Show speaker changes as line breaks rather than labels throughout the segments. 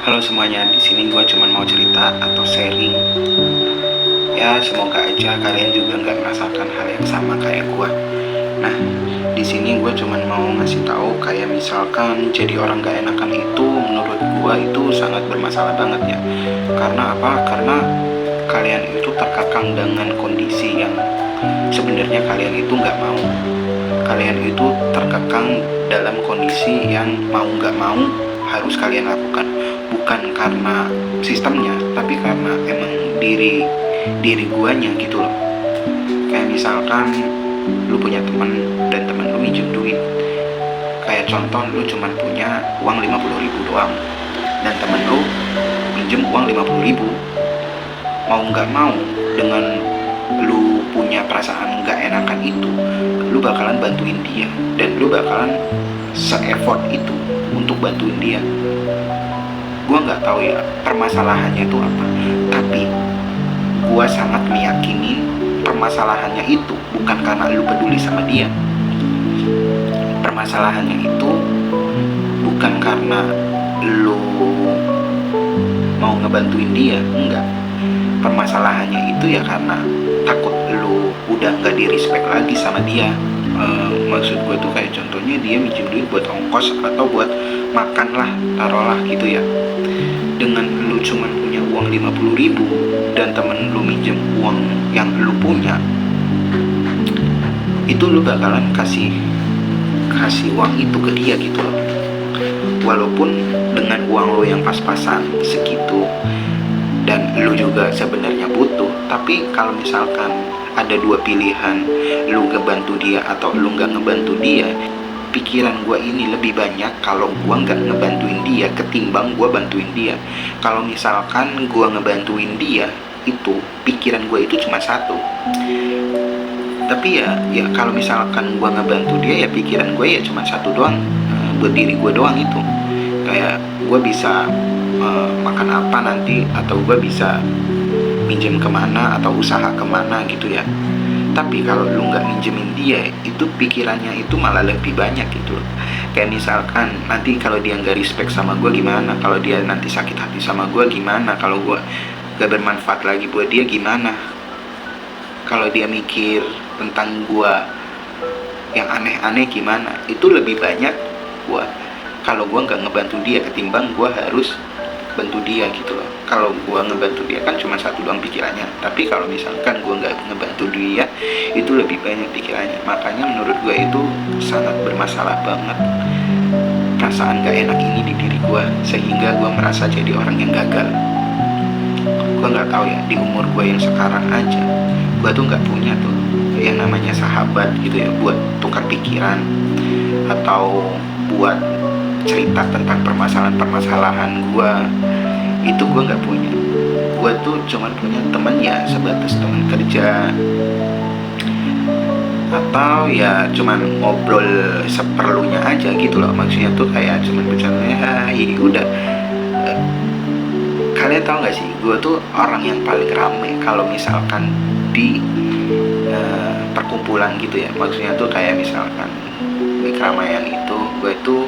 Halo semuanya, di sini gue cuma mau cerita atau sharing. Ya semoga aja kalian juga nggak merasakan hal yang sama kayak gue. Nah, di sini gue cuma mau ngasih tahu kayak misalkan jadi orang gak enakan itu menurut gue itu sangat bermasalah banget ya. Karena apa? Karena kalian itu terkekang dengan kondisi yang sebenarnya kalian itu nggak mau. Kalian itu terkekang dalam kondisi yang mau nggak mau harus kalian lakukan, bukan karena sistemnya tapi karena emang diri guanya gitu loh. Kayak misalkan lu punya teman dan teman lu minjem duit, kayak contoh lu cuman punya uang 50.000 doang dan temen lu minjem uang 50.000. Mau nggak mau, dengan lu punya perasaan nggak enakan itu, lu bakalan bantuin dia dan lu bakalan se-effort itu untuk bantuin dia. Gue nggak tahu ya permasalahannya itu apa, tapi gue sangat meyakini permasalahannya itu bukan karena lu peduli sama dia. Permasalahannya itu bukan karena lu mau ngebantuin dia, enggak. Permasalahannya itu ya karena takut lu udah nggak di-respect lagi sama dia. Maksud gue tuh kayak contohnya dia minjem duit buat ongkos atau buat makan lah, taruhlah gitu ya. Dengan lu cuman punya uang 50.000 dan temen lu minjem uang yang lu punya, itu lu bakalan kasih uang itu ke dia gitu loh. Walaupun dengan uang lu yang pas-pasan segitu dan lu juga sebenarnya butuh, tapi kalau misalkan ada dua pilihan, lu ngebantu dia atau lu nggak ngebantu dia, pikiran gue ini lebih banyak kalau gue nggak ngebantuin dia ketimbang gue bantuin dia. Kalau misalkan gue ngebantuin dia, itu pikiran gue itu cuma satu. Tapi ya kalau misalkan gue ngebantu dia, ya pikiran gue ya cuma satu doang, buat diri gue doang itu. Kayak gue bisa makan apa nanti, atau gue bisa minjem kemana atau usaha kemana gitu ya. Tapi kalau lu nggak minjemin dia, itu pikirannya itu malah lebih banyak gitu. Kayak misalkan nanti kalau dia nggak respect sama gue gimana, kalau dia nanti sakit hati sama gue gimana, kalau gue gak bermanfaat lagi buat dia gimana, kalau dia mikir tentang gue yang aneh-aneh gimana. Itu lebih banyak gue kalau gue nggak ngebantu dia ketimbang gue harus bantu dia gitu loh. Kalau gue ngebantu dia kan cuma satu doang pikirannya, tapi kalau misalkan gue nggak ngebantu dia, itu lebih banyak pikirannya. Makanya menurut gue itu sangat bermasalah banget perasaan gak enak ini di diri gue, sehingga gue merasa jadi orang yang gagal. Gue nggak tahu ya, di umur gue yang sekarang aja gue tuh nggak punya tuh yang namanya sahabat gitu ya, buat tukar pikiran atau buat cerita tentang permasalahan gue. Itu gue nggak punya. Gue tuh cuman punya temen ya sebatas teman kerja, atau ya cuman ngobrol seperlunya aja gitu loh. Maksudnya tuh kayak cuman bercanda, ya udah. Kalian tau gak sih, gue tuh orang yang paling rame kalau misalkan di perkumpulan gitu ya. Maksudnya tuh kayak misalkan di keramaian itu, gue tuh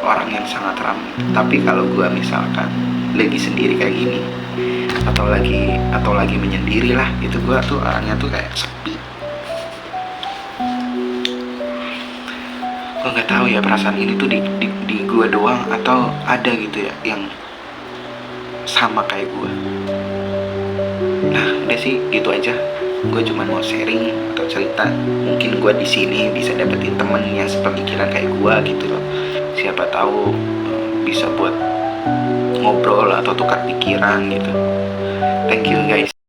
orang yang sangat ramai. Tapi kalau gue misalkan lagi sendiri kayak gini, atau lagi menyendiri lah, itu gue tuh orangnya tuh kayak sepi. Gue nggak tahu ya perasaan ini tuh di gue doang atau ada gitu ya yang sama kayak gue. Nah udah sih gitu aja. Gue cuma mau sharing atau cerita. Mungkin gue di sini bisa dapetin temen yang sepemikiran kayak gue gitu loh. Siapa tahu bisa buat ngobrol atau tukar pikiran gitu. Thank you guys.